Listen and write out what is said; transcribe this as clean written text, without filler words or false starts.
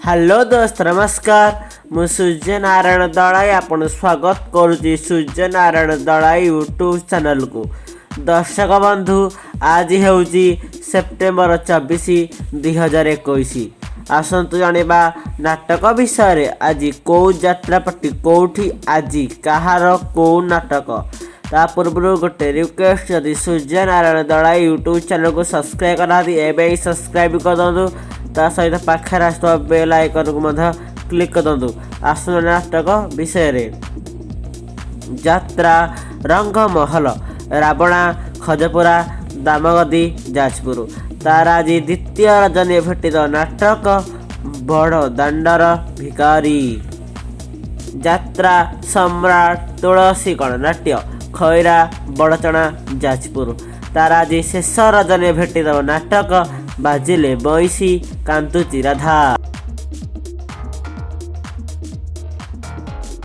Hello दोस्त नमस्कार मु सूर्य नारायण दलाई आपन स्वागत करुच्ची सूर्य नारायण दलाई यूट्यूब चैनल को। दर्शक बंधु आज होउची सेप्टेम्बर 24 2021। आसतु जानिबा नाटक विषय आज कौ यात्रापटी कौठी आज कहार कौ नाटक ता पूर्व गोटे रिक्वेस्ट जदि सूर्य नारायण दलाई यूट्यूब चैनल को सब्सक्राइब करना एवं सब्सक्राइब कर दो ता सहित पाखे आसुवा बेल आइकन को क्लिक कर दो। आसन नाटक विषय यात्रा रंगमहल रावणा खजपुरा दामगदी जाजपुर तार आज द्वितीय रजनी भेटित नाटक बड़ दांडर भिकारी यात्रा सम्राट तुलसी नाट्य खैरा बड़चणा जाजपुर तार आज शेष रजनी भेटित नाटक बाजिले बईसी कांतुची राधा।